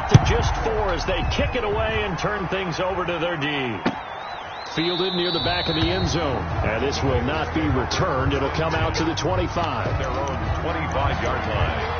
to just 4 as they kick it away and turn things over to their D. Fielded near the back of the end zone. And this will not be returned. It'll come out to the 25. Their own 25-yard line.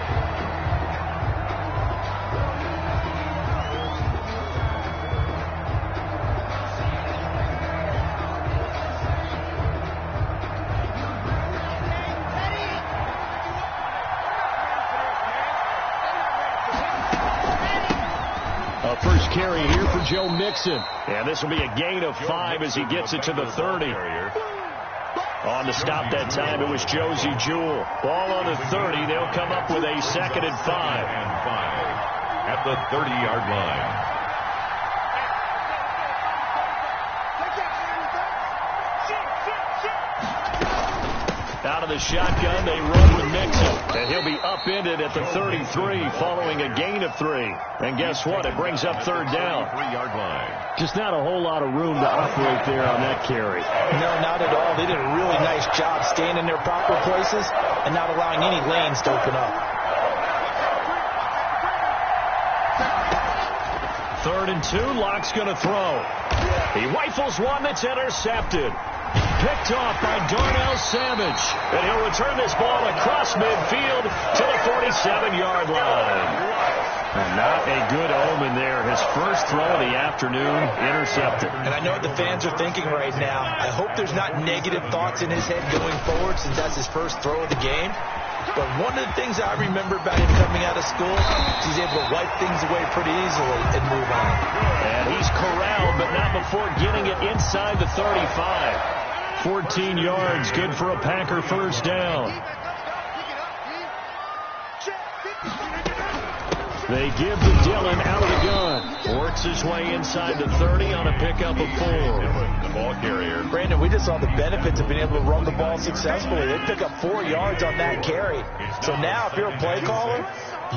First carry here for Joe Mixon. And this will be a gain of 5 as he gets it to the 30. On to stop that time, it was Josie Jewell. Ball on the 30. They'll come up with a 2nd and 5. At the 30-yard line. Out of the shotgun, they run with Mixon. And he'll be upended at the 33 following a gain of 3. And guess what? It brings up 3rd down. 3-yard line. Just not a whole lot of room to operate there on that carry. No, not at all. They did a really nice job staying in their proper places and not allowing any lanes to open up. 3rd and 2. Locke's going to throw. He rifles one that's intercepted. Picked off by Darnell Savage. And he'll return this ball across midfield to the 47-yard line. And not a good omen there. His first throw of the afternoon intercepted. And I know what the fans are thinking right now. I hope there's not negative thoughts in his head going forward since that's his first throw of the game. But one of the things I remember about him coming out of school is he's able to wipe things away pretty easily and move on. And he's corralled, but not before getting it inside the 35. 14 yards, good for a Packer first down. They give to Dillon out of the gun. Works his way inside the 30 on a pickup of 4. The ball carrier. Brandon, we just saw the benefits of being able to run the ball successfully. They pick up 4 yards on that carry. So now if you're a play caller,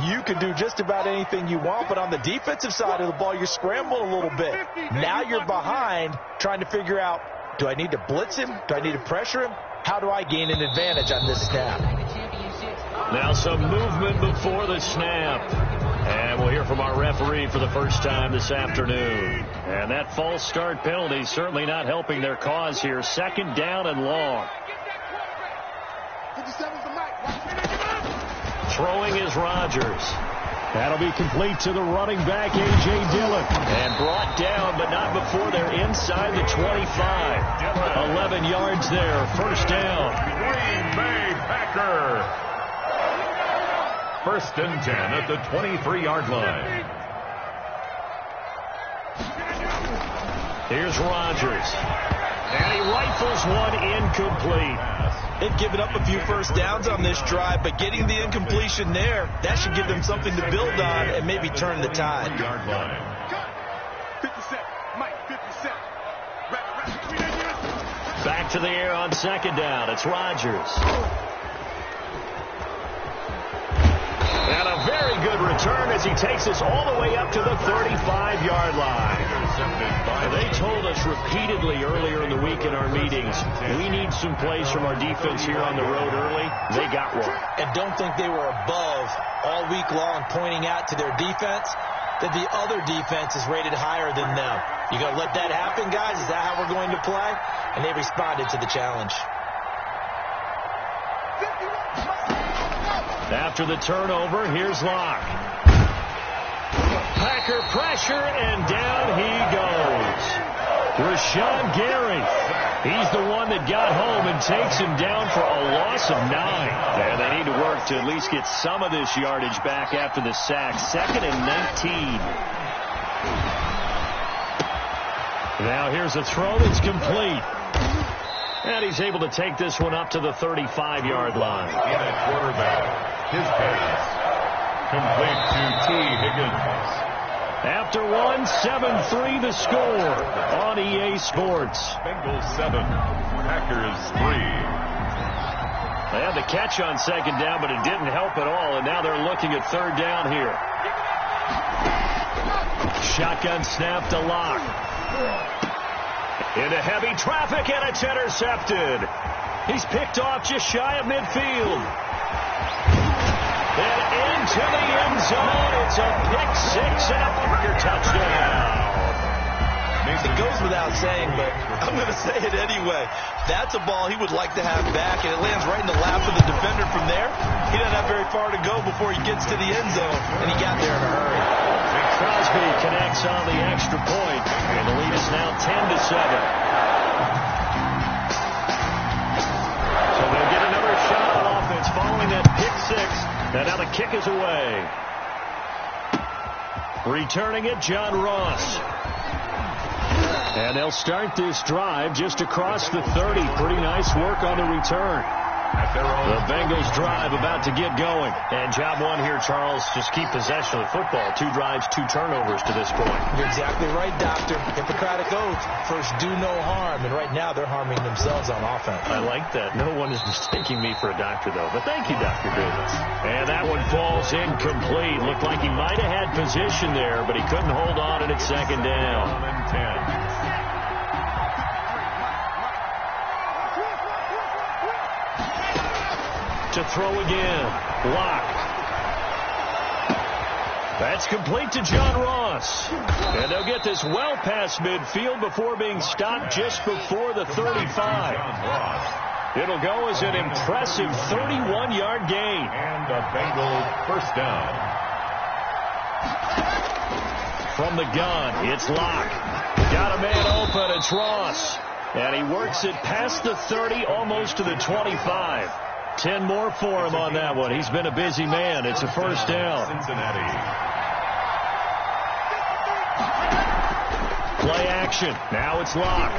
you can do just about anything you want, but on the defensive side of the ball, you're scrambling a little bit. Now you're behind trying to figure out, do I need to blitz him? Do I need to pressure him? How do I gain an advantage on this snap? Now some movement before the snap. And we'll hear from our referee for the first time this afternoon. And that false start penalty certainly not helping their cause here. 2nd down and long. Throwing is Rodgers. That'll be complete to the running back, A.J. Dillon. And brought down, but not before they're inside the 25. 11 yards there, first down. Green Bay Packer. 1st and 10 at the 23-yard line. Here's Rodgers. And he rifles one incomplete. They've given up a few first downs on this drive, but getting the incompletion there, that should give them something to build on and maybe turn the tide. 3-yard line. Back to the air on 2nd down. It's Rodgers. And a very good return as he takes us all the way up to the 35-yard line. They told us repeatedly earlier in the week in our meetings, we need some plays from our defense here on the road early. They got one. And don't think they were above all week long pointing out to their defense that the other defense is rated higher than them. You got to let that happen, guys? Is that how we're going to play? And they responded to the challenge. After the turnover, here's Locke. Packer pressure, and down he goes. Rashawn Gary. He's the one that got home and takes him down for a loss of 9. And they need to work to at least get some of this yardage back after the sack. 2nd and 19. Now here's a throw that's complete. And he's able to take this one up to the 35-yard line. In at quarterback, his pass complete to T. Higgins. After one, 7-3 the score on EA Sports. Bengals 7, Packers 3. They had the catch on 2nd down, but it didn't help at all, and now they're looking at 3rd down here. Shotgun snap to Locke. Into heavy traffic, and it's intercepted. He's picked off just shy of midfield. And into the end zone. It's a pick six and a Parker touchdown. It goes without saying, but I'm going to say it anyway. That's a ball he would like to have back, and it lands right in the lap of the defender from there. He doesn't have very far to go before he gets to the end zone, and he got there in a hurry. Crosby connects on the extra point, and the lead is now 10-7. So they'll get another shot on offense following that pick six, and now the kick is away. Returning it, John Ross. And they'll start this drive just across the 30. Pretty nice work on the return. The Bengals drive about to get going. And job one here, Charles, just keep possession of the football. 2 drives, 2 turnovers to this point. You're exactly right, Doctor. Hippocratic oath. First, do no harm. And right now, they're harming themselves on offense. I like that. No one is mistaking me for a doctor, though. But thank you, Dr. Davis. And that one falls incomplete. Looked like he might have had position there, but he couldn't hold on, and it's second down. 10. To throw again. Block. That's complete to John Ross. And they'll get this well past midfield before being stopped just before the 35. It'll go as an impressive 31-yard gain. And the Bengals first down. From the gun, it's Locke. Got a man open, it's Ross. And he works it past the 30, almost to the 25. 10 more for him on that one. He's been a busy man. It's a first down. Cincinnati. Play action. Now it's Locke.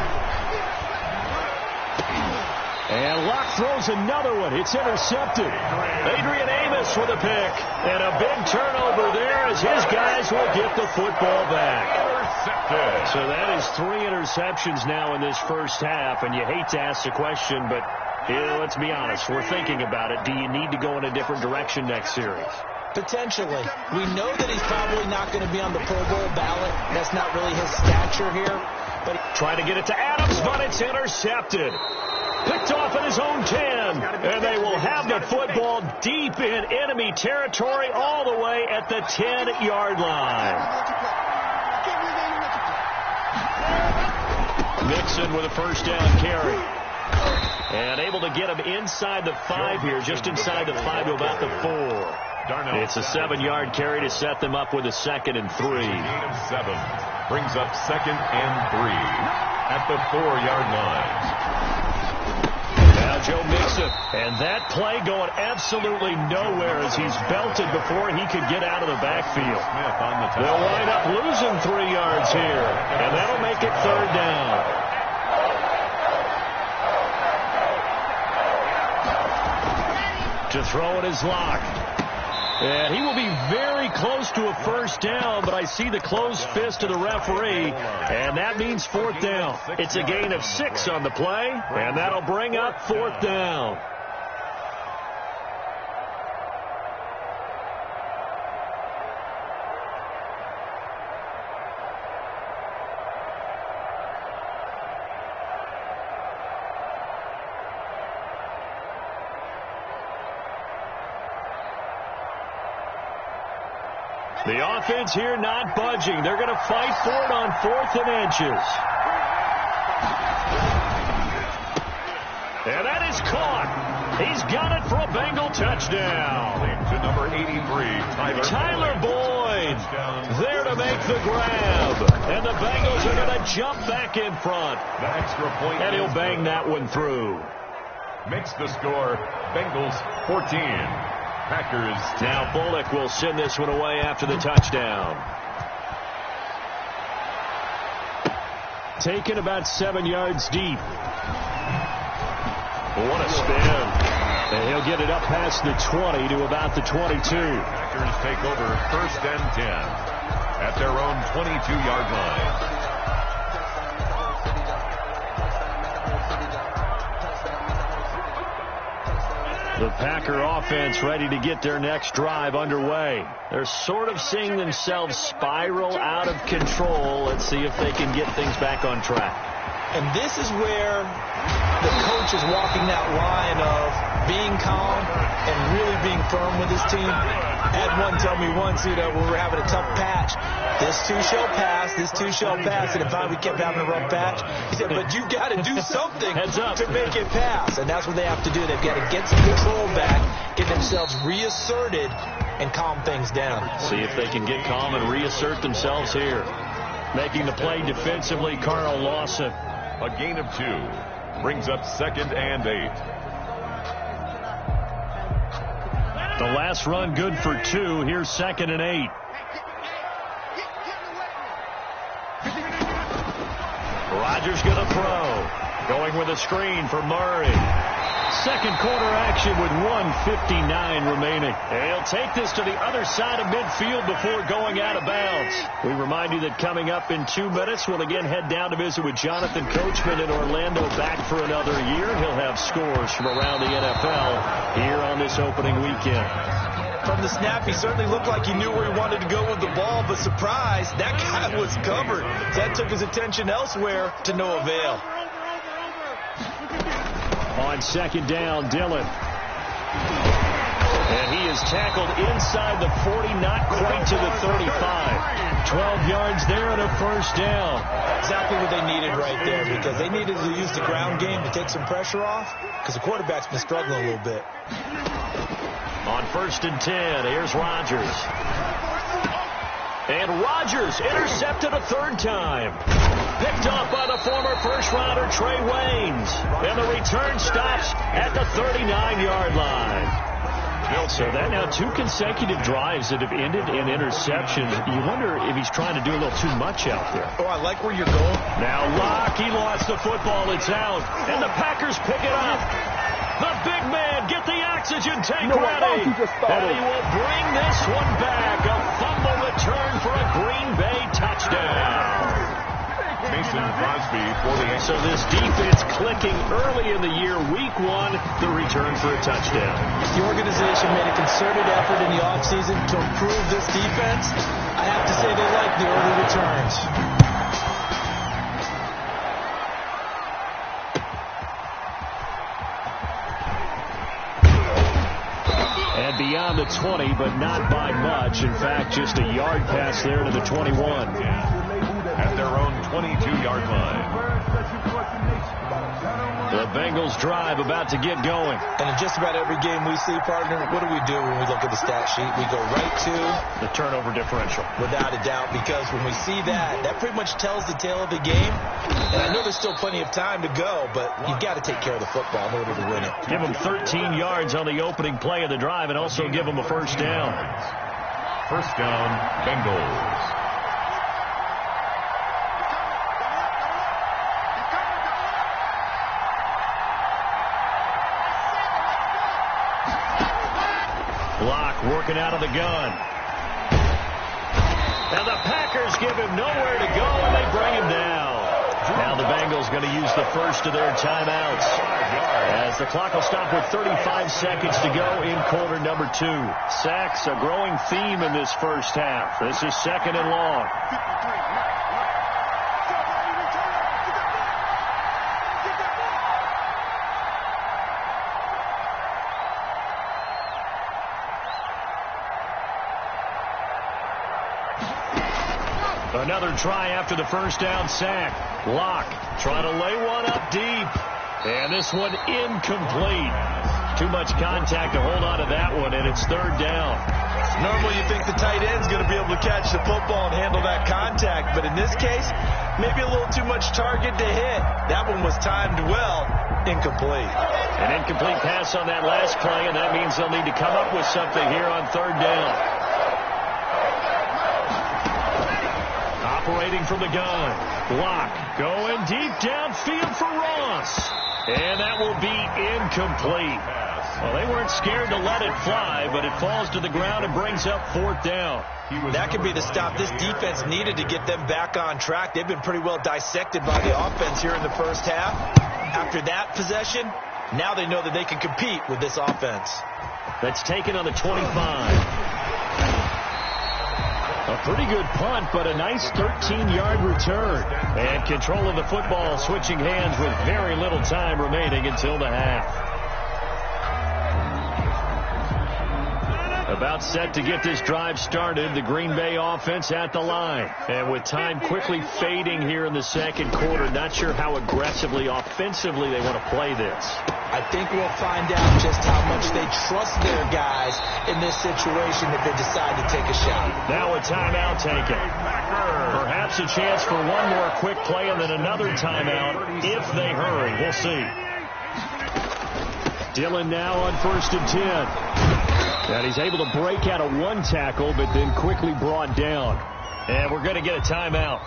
And Locke throws another one. It's intercepted. Adrian Amos with a pick. And a big turnover there as his guys will get the football back. Intercepted. So that is 3 interceptions now in this first half. And you hate to ask the question, but let's be honest. We're thinking about it. Do you need to go in a different direction next series? Potentially. We know that he's probably not going to be on the Pro Bowl ballot. That's not really his stature here. But trying to get it to Adams, but it's intercepted. Picked off in his own 10. And they will have the football deep in enemy territory all the way at the 10-yard line. Mixon with a first down carry. And able to get him inside the 5 here, just inside the 5 to about the 4. It's a 7-yard carry to set them up with a 2nd and 3. Gain of 7 brings up 2nd and 3 at the 4-yard line. Now Joe Mixon, and that play going absolutely nowhere as he's belted before he could get out of the backfield. They'll wind up losing 3 yards here, and that'll make it 3rd down. To throw it is Locke. And he will be very close to a first down, but I see the closed fist of the referee, and that means 4th down. It's a gain of 6 on the play, and that'll bring up 4th down. The offense here not budging. They're going to fight for it on 4th and inches. And that is caught. He's got it for a Bengal touchdown. To number 83, Tyler Boyd. There to make the grab. And the Bengals are going to jump back in front. The extra point. And he'll bang that one through. Makes the score Bengals 14. Packers. Now Bullock will send this one away after the touchdown. Taken about 7 yards deep. What a spin. And he'll get it up past the 20 to about the 22. Packers take over 1st and 10 at their own 22-yard line. The Packer offense ready to get their next drive underway. They're sort of seeing themselves spiral out of control. Let's see if they can get things back on track. And this is where the coach is walking that line of being calm and really being firm with his team. I had one tell me once, when we were having a tough patch, this too shall pass, this too shall pass. And if we kept having a rough patch, he said, but you've got to do something to make it pass. And that's what they have to do. They've got to get some control back, get themselves reasserted, and calm things down. See if they can get calm and reassert themselves here. Making the play defensively, Carl Lawson. A gain of 2 brings up 2nd and 8. The last run good for 2. Here's 2nd and 8. Rodgers going to throw. Going with a screen for Murray. Second quarter action with 1:59 remaining. He'll take this to the other side of midfield before going out of bounds. We remind you that coming up in 2 minutes, we'll again head down to visit with Jonathan Coachman in Orlando, back for another year. He'll have scores from around the NFL here on this opening weekend. From the snap, he certainly looked like he knew where he wanted to go with the ball, but surprise, that guy was covered. That took his attention elsewhere to no avail. On 2nd down, Dillon. And he is tackled inside the 40, not quite to the 35. 12 yards there and a first down. Exactly what they needed right there, because they needed to use the ground game to take some pressure off, because the quarterback's been struggling a little bit. On 1st and 10, here's Rodgers. And Rodgers intercepted a 3rd time. Picked off by the former first-rounder Trey Waynes. And the return stops at the 39-yard line. So that now 2 consecutive drives that have ended in interceptions. You wonder if he's trying to do a little too much out there. Oh, I like where you're going. Now Locke, he lost the football. It's out. And the Packers pick it up. The big man, get the oxygen tank ready. And he will bring this one back. A fumble return for a Green Bay touchdown. Mason Crosby for the... So this defense clicking early in the year, week 1, the return for a touchdown. The organization made a concerted effort in the offseason to improve this defense. I have to say they like the early returns. And beyond the 20, but not by much. In fact, just a yard pass there to the 21. At their own 22-yard line. The Bengals drive about to get going. And in just about every game we see, partner, what do when we look at the stat sheet? We go right to the turnover differential. Without a doubt, because when we see that, that pretty much tells the tale of the game. And I know there's still plenty of time to go, but you've got to take care of the football in order to win it. Give them 13 yards on the opening play of the drive and also give them a first down. First down, Bengals. Locke working out of the gun. And the Packers give him nowhere to go, and they bring him down. Now the Bengals going to use the first of their timeouts, as the clock will stop with 35 seconds to go in quarter number 2. Sacks, a growing theme in this first half. This is 2nd and long. Another try after the first down sack. Locke trying to lay one up deep. And this one incomplete. Too much contact to hold on to that one, and it's 3rd down. Normally you think the tight end's going to be able to catch the football and handle that contact, but in this case, maybe a little too much target to hit. That one was timed well. Incomplete. An incomplete pass on that last play, and that means they'll need to come up with something here on 3rd down. Operating from the gun. Locke going deep downfield for Ross. And that will be incomplete. Well, they weren't scared to let it fly, but it falls to the ground and brings up 4th down. That could be the stop this defense needed to get them back on track. They've been pretty well dissected by the offense here in the first half. After that possession, now they know that they can compete with this offense. That's taken on the 25. A pretty good punt, but a nice 13-yard return. And control of the football switching hands with very little time remaining until the half. About set to get this drive started, the Green Bay offense at the line. And with time quickly fading here in the second quarter, not sure how aggressively, offensively they want to play this. I think we'll find out just how much they trust their guys in this situation if they decide to take a shot. Now a timeout taken. Perhaps a chance for one more quick play and then another timeout if they hurry. We'll see. Dillon now on 1st and 10. And he's able to break out of one tackle, but then quickly brought down. And we're going to get a timeout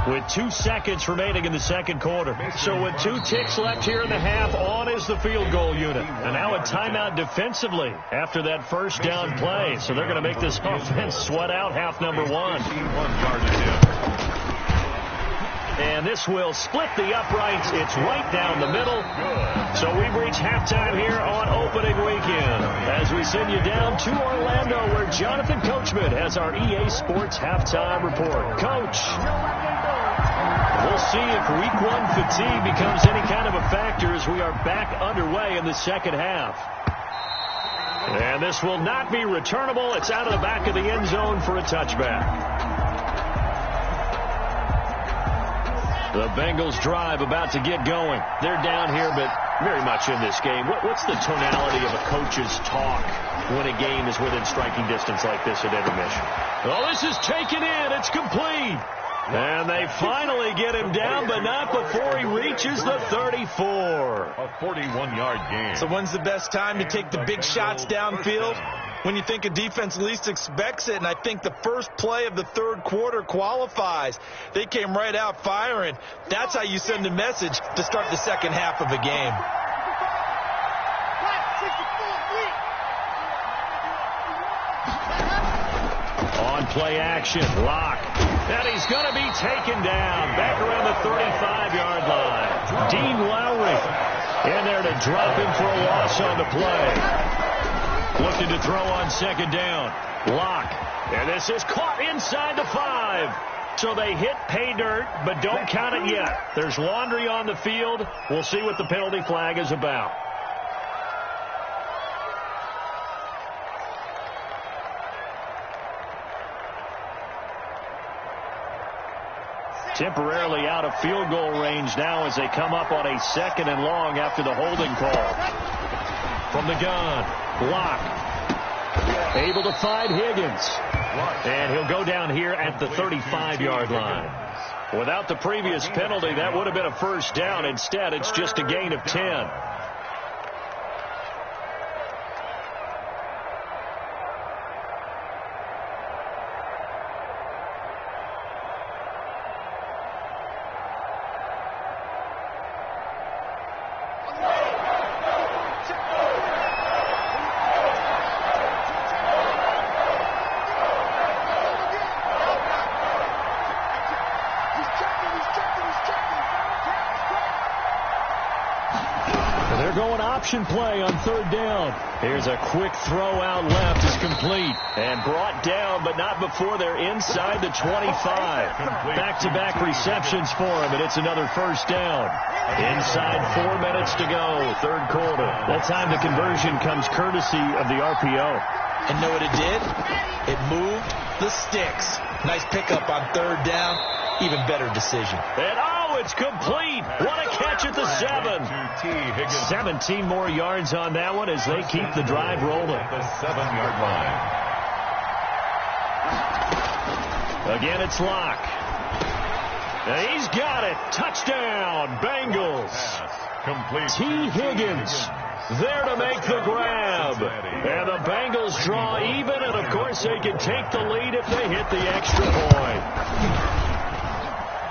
with 2 seconds remaining in the second quarter. So with 2 ticks left here in the half, on is the field goal unit. And now a timeout defensively after that first down play. So they're going to make this offense sweat out half number 1. And this will split the uprights. It's right down the middle. So we've reached halftime here on opening weekend as we send you down to Orlando where Jonathan Coachman has our EA Sports halftime report. Coach, we'll see if week 1 fatigue becomes any kind of a factor as we are back underway in the second half. And this will not be returnable. It's out of the back of the end zone for a touchback. The Bengals drive about to get going. They're down here, but very much in this game. What's the tonality of a coach's talk when a game is within striking distance like this at intermission? Oh, this is taken in. It's complete. And they finally get him down, but not before he reaches the 34. A 41-yard gain. So when's the best time to take the big shots downfield? When you think a defense least expects it, and I think the first play of the third quarter qualifies. They came right out firing. That's how you send a message to start the second half of a game. On play action, Locke. And he's going to be taken down back around the 35-yard line. Dean Lowry in there to drop him for a loss on the play. Looking to throw on second down. Locke. And this is caught inside the 5. So they hit pay dirt, but don't count it yet. There's laundry on the field. We'll see what the penalty flag is about. Temporarily out of field goal range now as they come up on a 2nd and long after the holding call. From the gun, Locke able to find Higgins. And he'll go down here at the 35-yard line. Without the previous penalty, that would have been a first down. Instead, it's just a gain of 10. Play on third down. Here's a quick throw out left. Is complete and brought down, but not before they're inside the 25. Back-to-back receptions for him, and it's another first down. Inside 4 minutes to go, third quarter. That time the conversion comes courtesy of the RPO. And know what it did? It moved the sticks. Nice pickup on third down. Even better decision. And it's complete. What a catch at the 7. 17 more yards on that one as they keep the drive rolling. The 7-yard line. Again, it's Locke. And he's got it. Touchdown, Bengals. Complete. T. Higgins there to make the grab. And the Bengals draw even, and of course they can take the lead if they hit the extra point.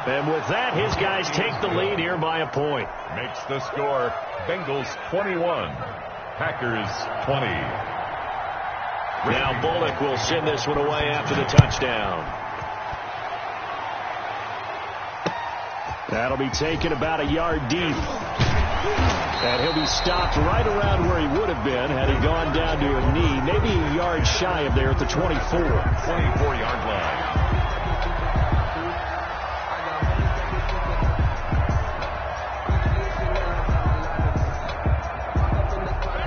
And with that, his guys take the lead here by a point. Makes the score Bengals 21, Packers 20. Now Bullock will send this one away after the touchdown. That'll be taken about a yard deep. And he'll be stopped right around where he would have been had he gone down to a knee, maybe a yard shy of there at the 24. 24-yard line.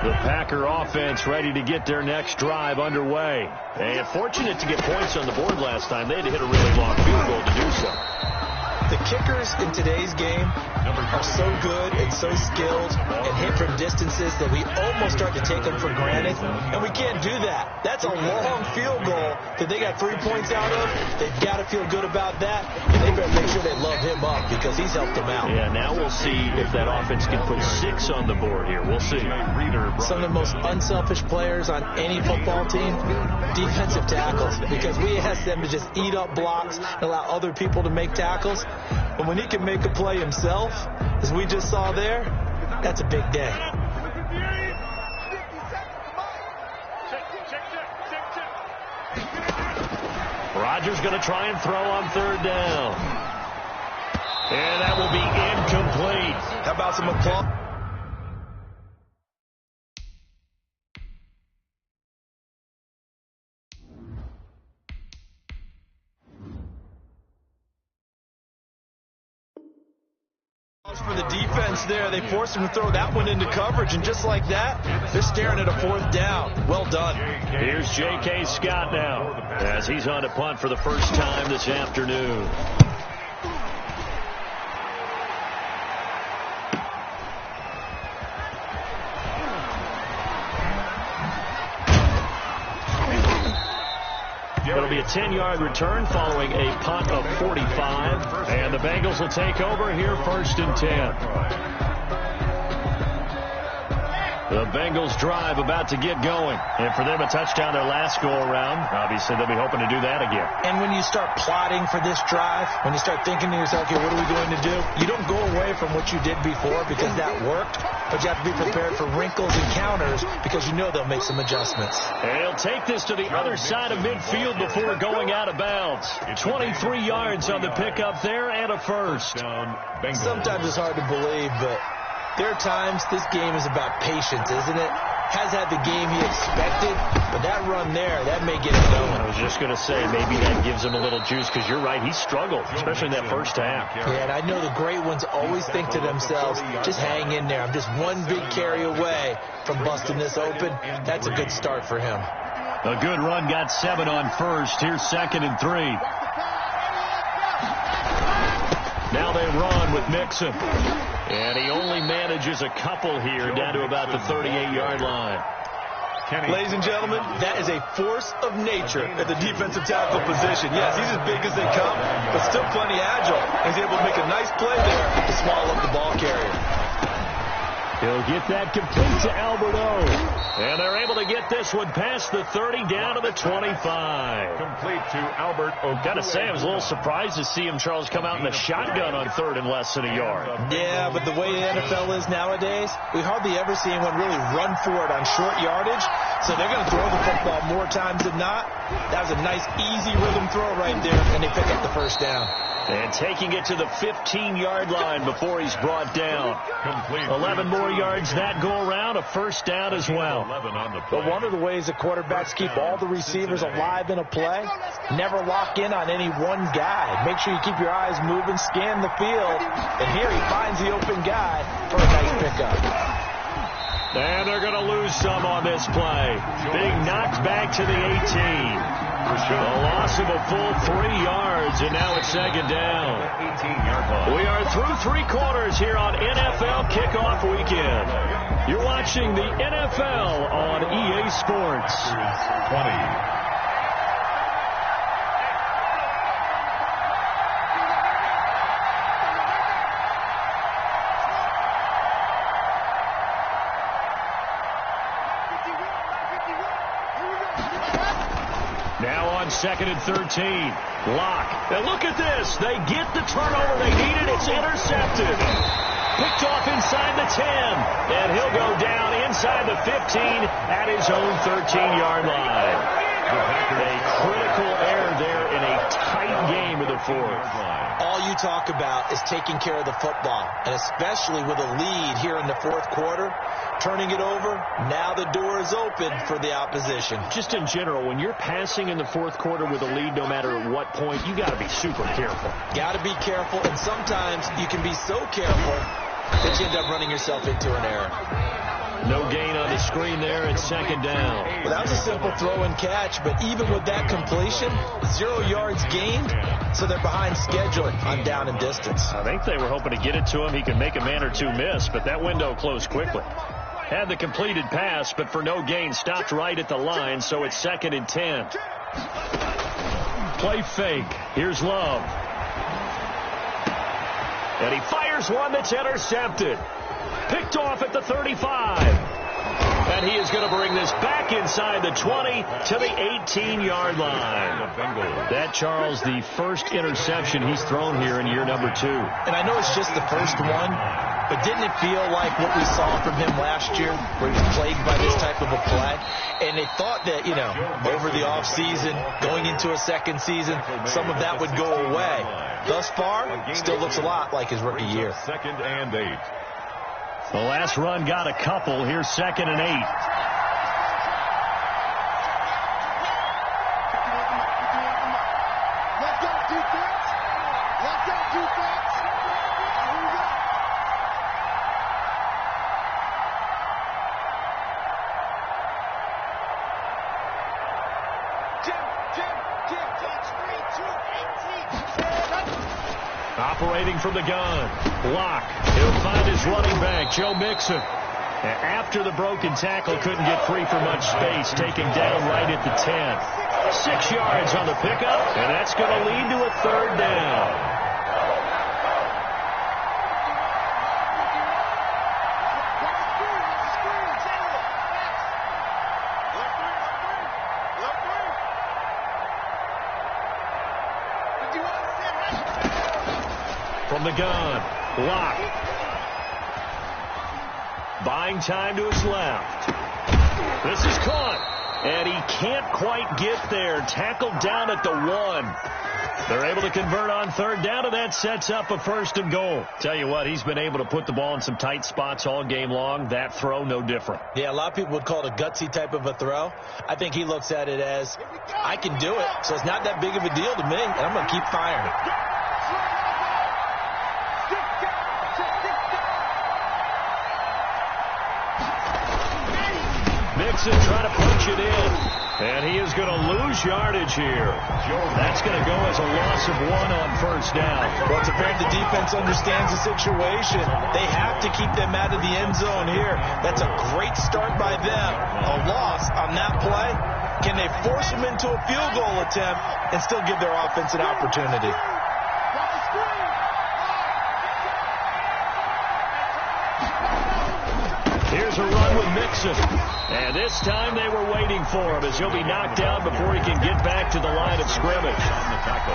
The Packer offense ready to get their next drive underway. And fortunate to get points on the board last time. They had to hit a really long field goal to do so. The kickers in today's game are so good and so skilled and hit from distances that we almost start to take them for granted, and we can't do that. That's a long field goal that they got 3 points out of. They've got to feel good about that, and they better make sure they love him up because he's helped them out. Yeah, now we'll see if that offense can put 6 on the board here. We'll see. Some of the most unselfish players on any football team, defensive tackles, because we ask them to just eat up blocks and allow other people to make tackles. But when he can make a play himself, as we just saw there, that's a big day. Rodgers going to try and throw on 3rd down. And that will be incomplete. How about some applause? For the defense there, they forced him to throw that one into coverage, and just like that, they're staring at a 4th down. Well done. Here's J.K. Scott now as he's on to punt for the first time this afternoon. It'll be a 10-yard return following a punt of 45. And the Bengals will take over here 1st and 10. The Bengals drive about to get going. And for them, a touchdown their last go-around. Obviously, they'll be hoping to do that again. And when you start plotting for this drive, when you start thinking to yourself, okay, what are we going to do? You don't go away from what you did before because that worked. But you have to be prepared for wrinkles and counters because you know they'll make some adjustments. And he'll take this to the other side of midfield before going out of bounds. 23 yards on the pickup there and a first. Sometimes it's hard to believe, but there are times this game is about patience, isn't it? Has had the game he expected, but that run there, that may get him going. I was just going to say, maybe that gives him a little juice because you're right, he struggled, especially in that first half. Yeah, and I know the great ones always think to themselves, just hang in there. I'm just one big carry away from busting this open. That's a good start for him. A good run, got 7 on first. Here's 2nd and 3. Now they run with Mixon. And he only manages a couple here down to about the 38-yard line. Ladies and gentlemen, that is a force of nature at the defensive tackle position. Yes, he's as big as they come, but still plenty agile. He's able to make a nice play there to swallow up the ball carrier. He'll get that complete to Alberto. And they're able to get this one past the 30 down to the 25. Complete to Albert Okwuegbunam. Got to say, I was a little surprised to see him, Charles, come out in the shotgun on 3rd and less than a yard. Yeah, but the way the NFL is nowadays, we hardly ever see anyone really run for it on short yardage. So they're going to throw the football more times than not. That was a nice, easy rhythm throw right there, and they pick up the first down. And taking it to the 15-yard line before he's brought down. 11 more yards that go around, a first down as well. But one of the ways the quarterbacks keep all the receivers alive in a play, never lock in on any one guy. Make sure you keep your eyes moving, scan the field, and here he finds the open guy for a nice pickup. And they're going to lose some on this play. Being knocked back to the 18. A loss of a full 3 yards, and now it's 2nd down. We are through 3 quarters here on NFL Kickoff Weekend. You're watching the NFL on EA Sports. 20. Now on 2nd and 13. Lock. And look at this. They get the turnover they needed. It's intercepted. Picked off inside the 10. And he'll go down inside the 15 at his own 13-yard line. A critical error there in a tight game of the 4th. All you talk about is taking care of the football, and especially with a lead here in the 4th quarter, turning it over, now the door is open for the opposition. Just in general, when you're passing in the 4th quarter with a lead, no matter at what point, you got to be super careful. Got to be careful, and sometimes you can be so careful that you end up running yourself into an error. No gain on the screen there. It's second down. Well, that was a simple throw and catch, but even with that completion, 0 yards gained, so they're behind schedule on down and distance. I think they were hoping to get it to him. He could make a man or two miss, but that window closed quickly. Had the completed pass, but for no gain, stopped right at the line, so it's second and 10. Play fake. Here's Love. And he fires one that's intercepted. Picked off at the 35. And he is going to bring this back inside the 20 to the 18-yard line. That, Charles, the first interception he's thrown here in year number 2. And I know it's just the first one, but didn't it feel like what we saw from him last year, where he was plagued by this type of a play? And they thought that, over the offseason, going into a second season, some of that would go away. Thus far, still looks a lot like his rookie year. Second and 8. The last run got a couple. Here's second and 8. Let's go, defense. Let's go, defense. Here we go. Operating from the gun. Block. He'll find his running back, Joe Mixon. After the broken tackle, couldn't get free for much space. Taken down right at the 10. 6 yards on the pickup, and that's going to lead to a third down. From the gun, Lock. Buying time to his left. This is caught, and he can't quite get there. Tackled down at the 1. They're able to convert on third down, and that sets up a first and goal. Tell you what, he's been able to put the ball in some tight spots all game long. That throw, no different. Yeah, a lot of people would call it a gutsy type of a throw. I think he looks at it as, I can do it, so it's not that big of a deal to me, and I'm going to keep firing. Mixon trying to punch it in. And he is going to lose yardage here. That's going to go as a loss of 1 on first down. Well, it's apparent the defense understands the situation. They have to keep them out of the end zone here. That's a great start by them. A loss on that play. Can they force them into a field goal attempt and still give their offense an opportunity? Here's a run with Mixon. And this time they were waiting for him as he'll be knocked down before he can get back to the line of scrimmage.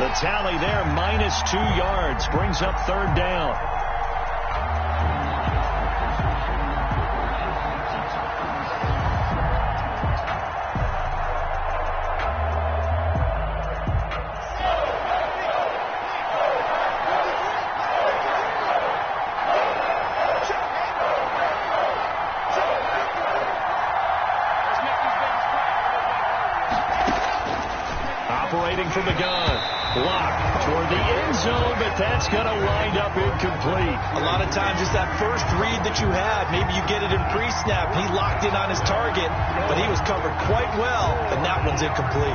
The tally there, -2 yards, brings up third down. From the gun. Block toward the end zone, but that's going to wind up incomplete. A lot of times it's that first read that you have. Maybe you get it in pre-snap. He locked in on his target, but he was covered quite well, and that one's incomplete.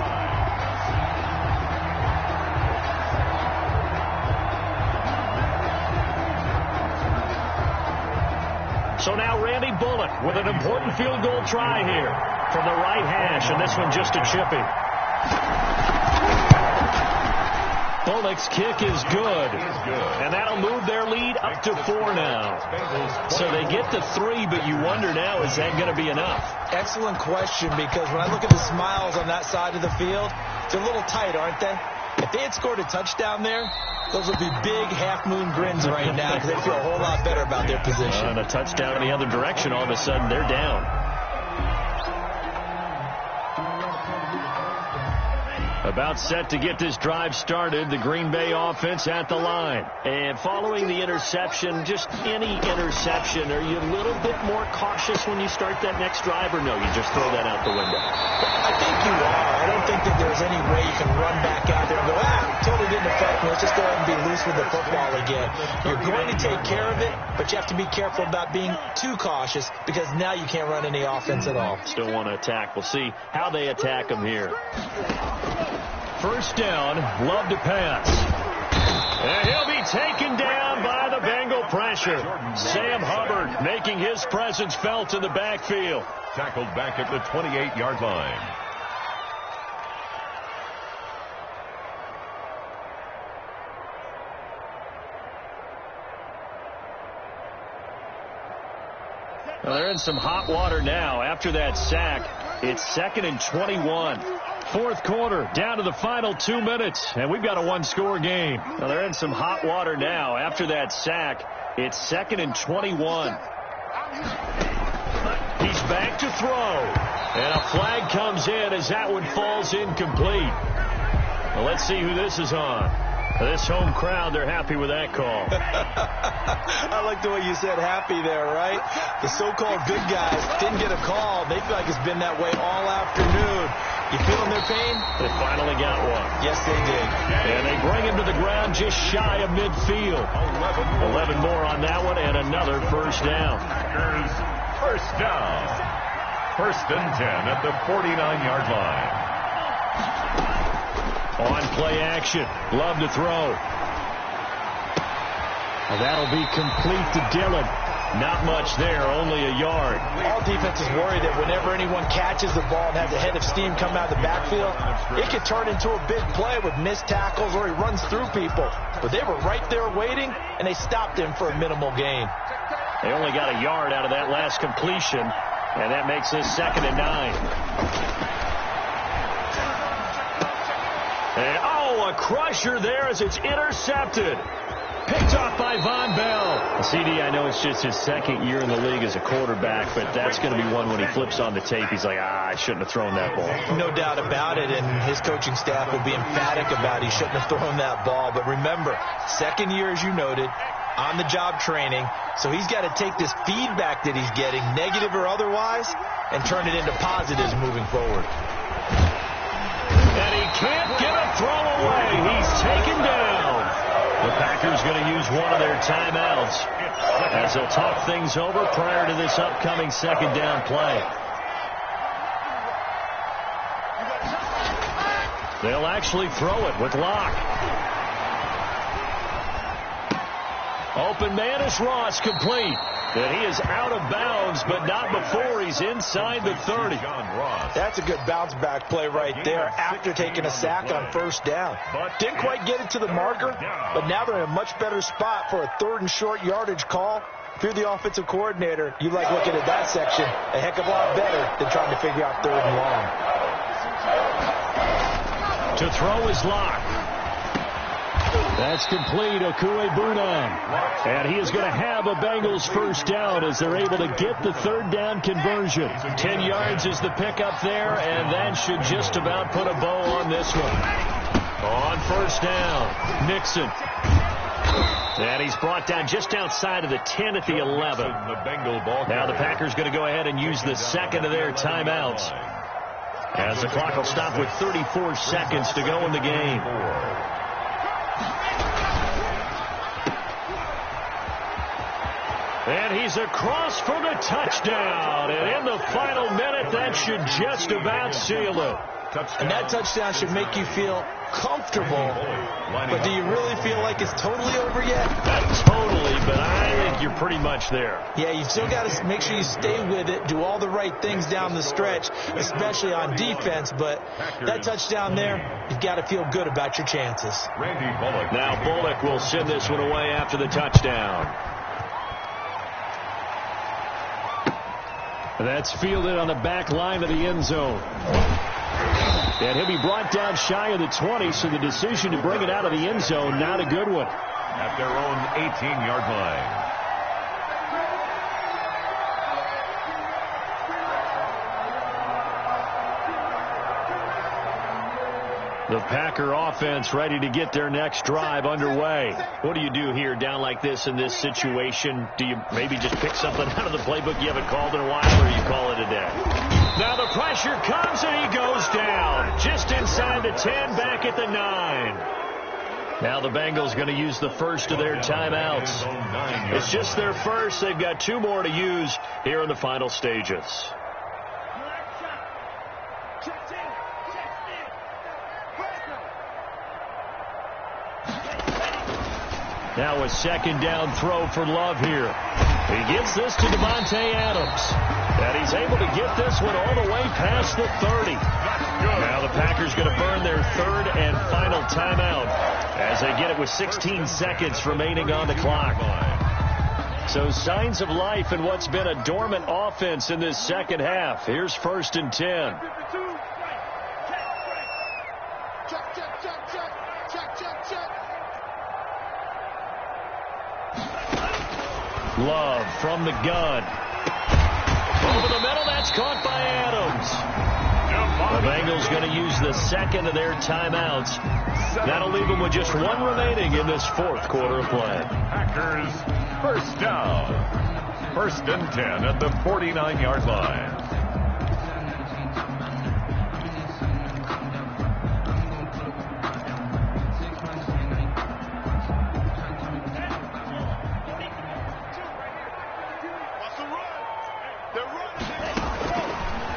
So now Randy Bullock with an important field goal try here from the right hash, and this one just a chippy. Bullock's kick is good, and that'll move their lead up to 4 now. So they get to 3, but you wonder now, is that going to be enough? Excellent question, because when I look at the smiles on that side of the field, they're a little tight, aren't they? If they had scored a touchdown there, those would be big half-moon grins right now because they feel a whole lot better about their position. And a touchdown in the other direction, all of a sudden they're down. About set to get this drive started, the Green Bay offense at the line. And following the interception, just any interception, are you a little bit more cautious when you start that next drive, or no, you just throw that out the window? I think you are. I don't think that there's any way you can run back out there and go, totally didn't affect me let's just go ahead and be loose with the football again. You're going to take care of it, but you have to be careful about being too cautious because now you can't run any offense at all. Still want to attack. We'll see how they attack them here. First down, Love to pass. And he'll be taken down by the Bengal pressure. Sam Hubbard making his presence felt in the backfield. Tackled back at the 28-yard line. Well, they're in some hot water now. After that sack, it's 2nd and 21. Fourth quarter, down to the final 2 minutes, and we've got a one-score game. Well, they're in some hot water now. After that sack, it's 2nd and 21. He's back to throw, and a flag comes in as that one falls incomplete. Well, let's see who this is on. This home crowd, they're happy with that call. I like the way you said happy there, right? The so-called good guys didn't get a call. They feel like it's been that way all afternoon. You feeling their pain? They finally got one. Yes, they did. And they bring him to the ground just shy of midfield. 11 more on that one and another first down. Packers first down. 1st and 10 at the 49-yard line. On play action. Love to throw. Well, that'll be complete to Dillon. Not much there, only a yard. All defenses worry that whenever anyone catches the ball and has a head of steam come out of the backfield, it could turn into a big play with missed tackles or he runs through people. But they were right there waiting, and they stopped him for a minimal gain. They only got a yard out of that last completion, and that makes this 2nd and 9. And, a crusher there as it's intercepted. Picked off by Von Bell. CD, I know it's just his 2nd year in the league as a quarterback, but that's going to be one when he flips on the tape. He's like, I shouldn't have thrown that ball. No doubt about it, and his coaching staff will be emphatic about he shouldn't have thrown that ball. But remember, 2nd year, as you noted, on-the-job training, so he's got to take this feedback that he's getting, negative or otherwise, and turn it into positives moving forward. And he can't get a throw away. He's taken down. The Packers going to use one of their timeouts as they'll talk things over prior to this upcoming 2nd down play. They'll actually throw it with Locke. Open man is Ross, complete. And he is out of bounds, but not before he's inside the 30. That's a good bounce-back play right there after taking a sack on 1st down. Didn't quite get it to the marker, but now they're in a much better spot for a 3rd and short yardage call. If you're the offensive coordinator, you like looking at that section a heck of a lot better than trying to figure out 3rd and long. To throw is Locke. That's complete, Okuebunan. And he is going to have a Bengals first down as they're able to get the 3rd down conversion. 10 yards is the pickup there, and that should just about put a bow on this one. On 1st down, Nixon. And he's brought down just outside of the 10 at the 11. Now the Packers going to go ahead and use the 2nd of their timeouts, as the clock will stop with 34 seconds to go in the game. And he's across for the touchdown. And in the final minute, that should just about seal it. And that touchdown should make you feel comfortable. But do you really feel like it's totally over yet? Not totally, but I think you're pretty much there. Yeah, you still got to make sure you stay with it, do all the right things down the stretch, especially on defense. But that touchdown there, you've got to feel good about your chances. Now Bullock will send this one away after the touchdown. That's fielded on the back line of the end zone. And he'll be brought down shy of the 20, so the decision to bring it out of the end zone, not a good one. At their own 18-yard line. The Packer offense ready to get their next drive underway. What do you do here down like this in this situation? Do you maybe just pick something out of the playbook you haven't called in a while, or you call it a day? Now the pressure comes and he goes down. Just inside the 10, back at the 9. Now the Bengals going to use the first of their timeouts. It's just their first. They've got 2 more to use here in the final stages. Now a second down throw for Love here. He gives this to Devontae Adams. And he's able to get this one all the way past the 30. Now the Packers going to burn their 3rd and final timeout as they get it with 16 seconds remaining on the clock. So signs of life in what's been a dormant offense in this second half. Here's 1st and 10. Love from the gun. Over the middle, that's caught by Adams. The Bengals going to use the second of their timeouts. That'll leave them with just 1 remaining in this 4th quarter of play. Packers first down. 1st and 10 at the 49-yard line.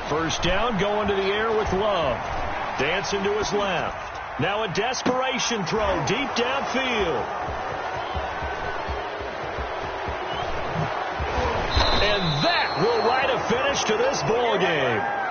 First down, going to the air with Love. Dancing to his left. Now a desperation throw deep downfield. And that will write a finish to this ball game.